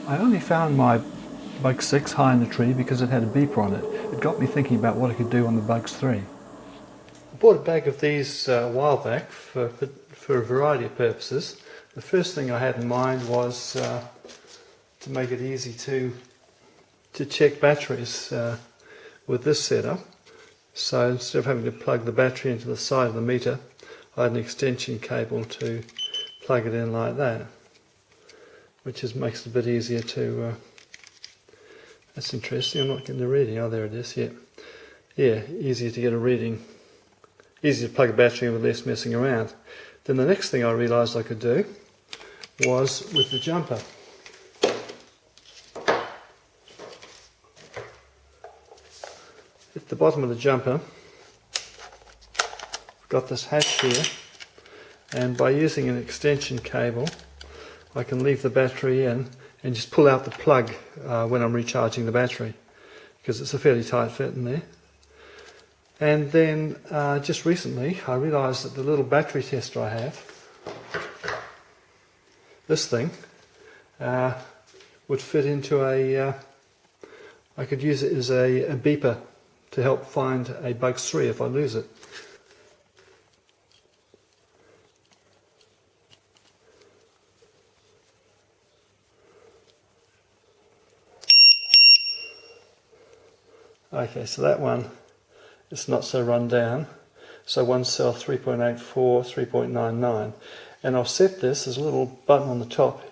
I only found my Bug 6 high in the tree because it had a beeper on it. It got me thinking about what I could do on the Bugs 3. I bought a bag of these a while back for a variety of purposes. The first thing I had in mind was to make it easy to check batteries with this setup. So instead of having to plug the battery into the side of the meter, I had an extension cable to plug it in like that, which makes it a bit easier to... that's interesting, I'm not getting the reading. Oh, there it is, yeah. Yeah, easier to get a reading. Easier to plug a battery in with less messing around. Then the next thing I realised I could do was with the jumper. At the bottom of the jumper, I've got this hatch here, and by using an extension cable I can leave the battery in and just pull out the plug when I'm recharging the battery, because it's a fairly tight fit in there. And then just recently I realised that the little battery tester I have, this thing, would fit into I could use it as a beeper to help find a Bugs 3 if I lose it. Okay, so that one is not so run down. So one cell 3.84, 3.99, and I've set this as a little button on the top,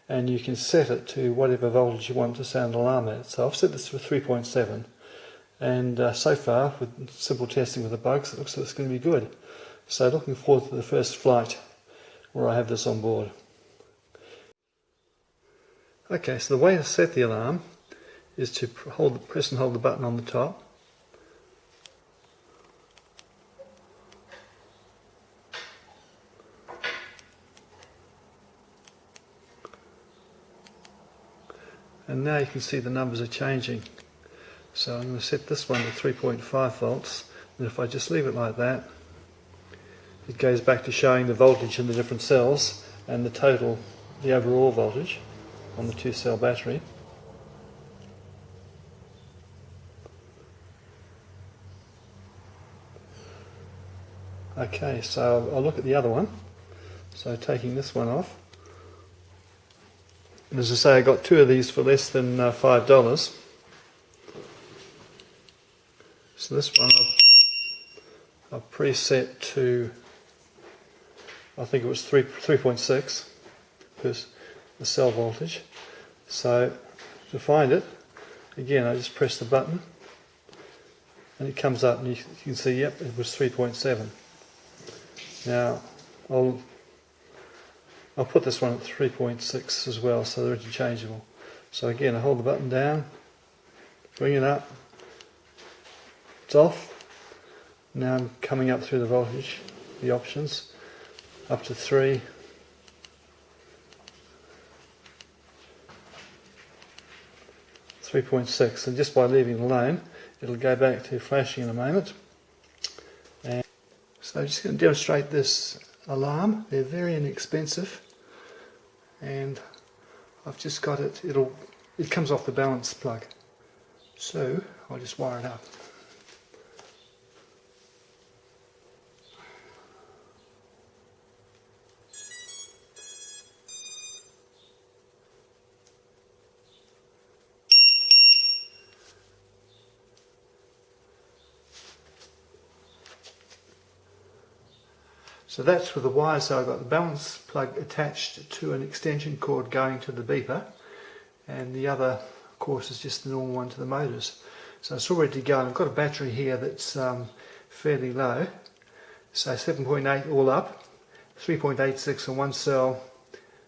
and you can set it to whatever voltage you want to sound alarm at. So I've set this for 3.7, and so far with simple testing with the Bugs, it looks like it's going to be good. So looking forward to the first flight where I have this on board. Okay, so the way to set the alarm is to press and hold the button on the top. And now you can see the numbers are changing. So I'm going to set this one to 3.5 volts, and if I just leave it like that, it goes back to showing the voltage in the different cells and the overall voltage on the 2-cell battery. Okay, so I'll look at the other one. So taking this one off, and as I say, I got 2 of these for less than $5. So this one I've preset to, I think it was 3.6 because the cell voltage. So to find it, again I just press the button and it comes up, and you can see, yep, it was 3.7. Now I'll put this one at 3.6 as well, so they're interchangeable. So again, I hold the button down, bring it up, it's off. Now I'm coming up through the voltage, the options, up to 3. .6, and just by leaving it alone, it'll go back to flashing in a moment. And so I'm just going to demonstrate this alarm. They're very inexpensive, and I've just got it. It comes off the balance plug, so I'll just wire it up. So that's with the wire, so I've got the balance plug attached to an extension cord going to the beeper, and the other, of course, is just the normal one to the motors. So it's all ready to go, and I've got a battery here that's fairly low, so 7.8 all up, 3.86 on one cell,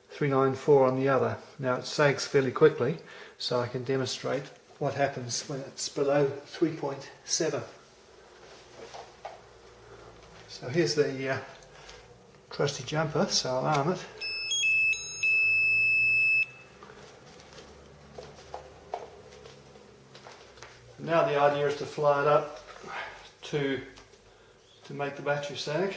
394 on the other. Now it sags fairly quickly, so I can demonstrate what happens when it's below 3.7. So here's the trusty jumper, so I'll arm it. Now the idea is to fly it up to make the battery sag.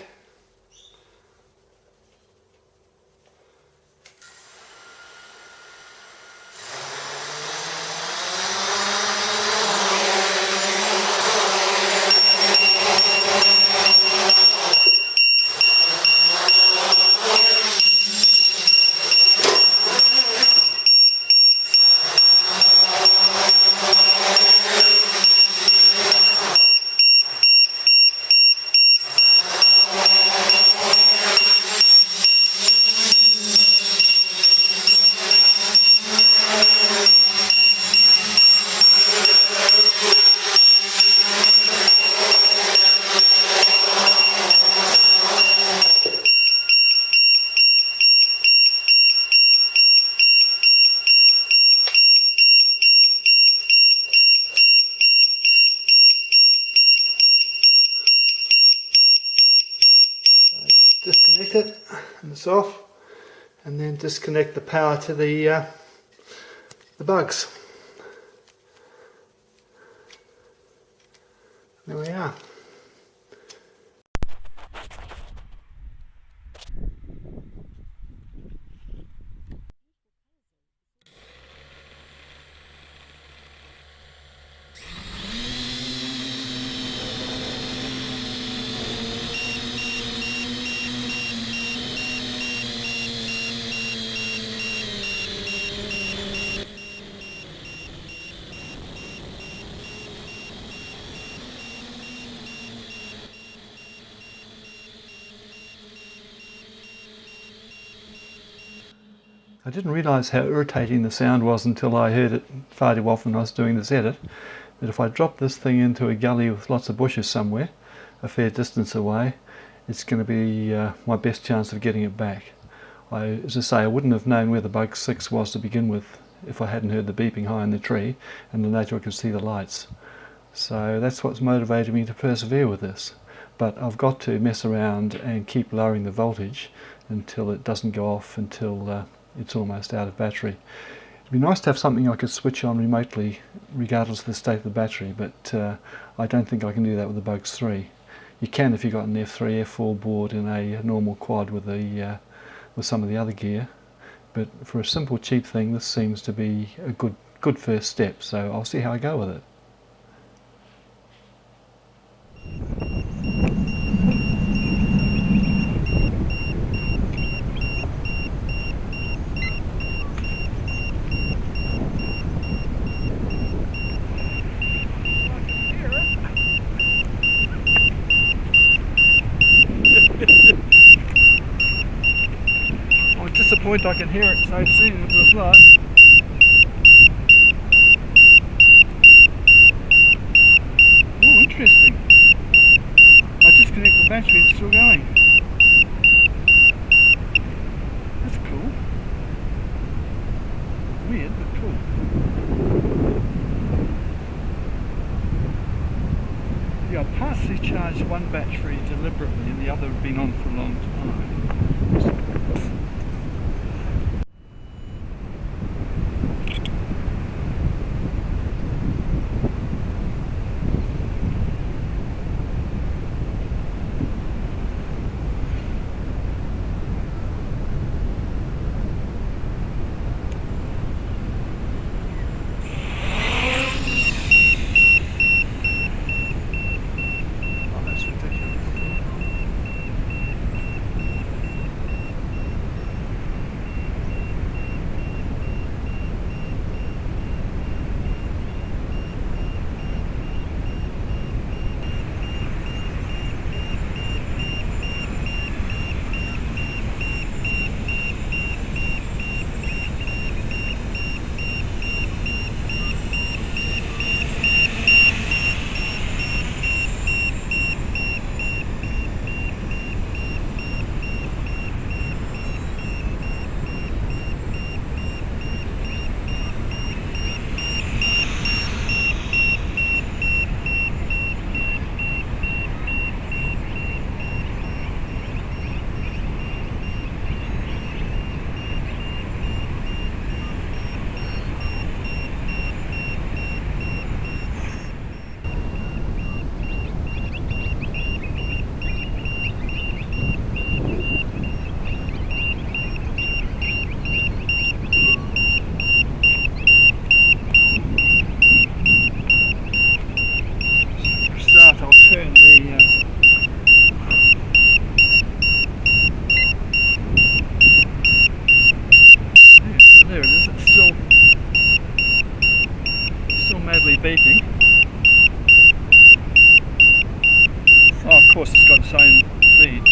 it and it's off, and then disconnect the power to the bugs. There we are. I didn't realise how irritating the sound was until I heard it far too often when I was doing this edit. But if I drop this thing into a gully with lots of bushes somewhere, a fair distance away, it's going to be my best chance of getting it back. As I say, I wouldn't have known where the Bug 6 was to begin with if I hadn't heard the beeping high in the tree, and then later I could see the lights. So that's what's motivated me to persevere with this. But I've got to mess around and keep lowering the voltage until it doesn't go off, until it's almost out of battery. It'd be nice to have something I could switch on remotely regardless of the state of the battery, but I don't think I can do that with the Bugs 3. You can if you've got an F3, F4 board in a normal quad with some of the other gear, but for a simple cheap thing this seems to be a good first step, so I'll see how I go with it. I'm disappointed I can hear it so soon into the flight. Oh, interesting. I disconnect the battery, it's still going. That's cool. Weird, but cool. Yeah, I partially charged one battery deliberately and the other had been on for a long time. I'll turn the yeah, so there it is, it's still madly beeping. Oh, of course it's got its own feed.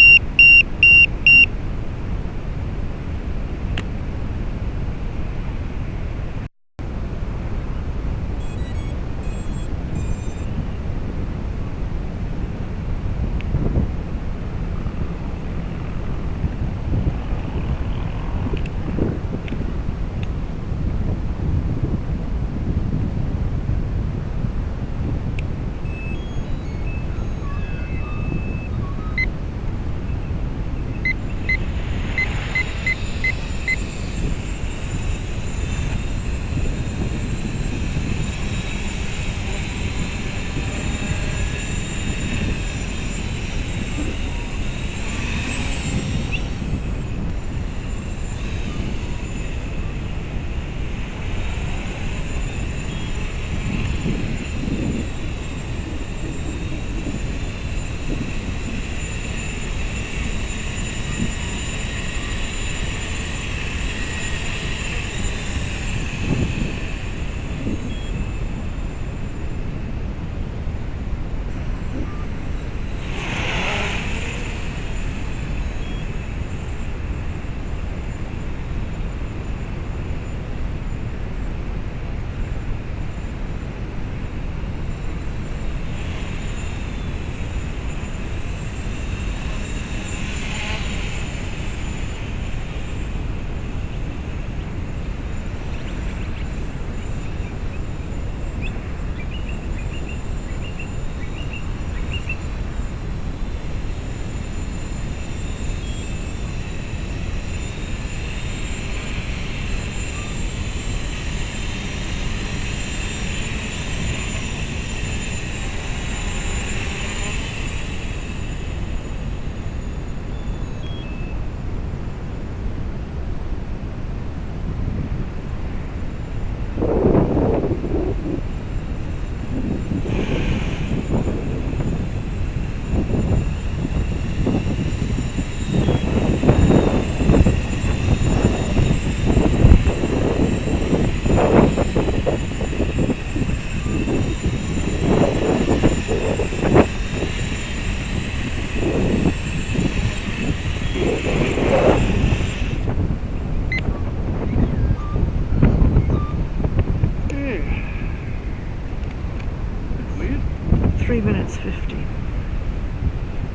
3 minutes 50.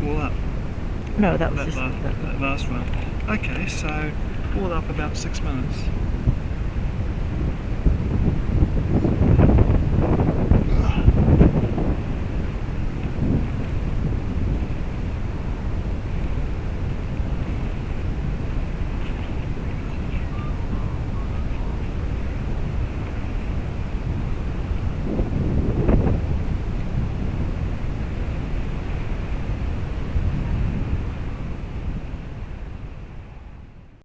All up. No, that was That just last one. Okay, so all up about 6 minutes.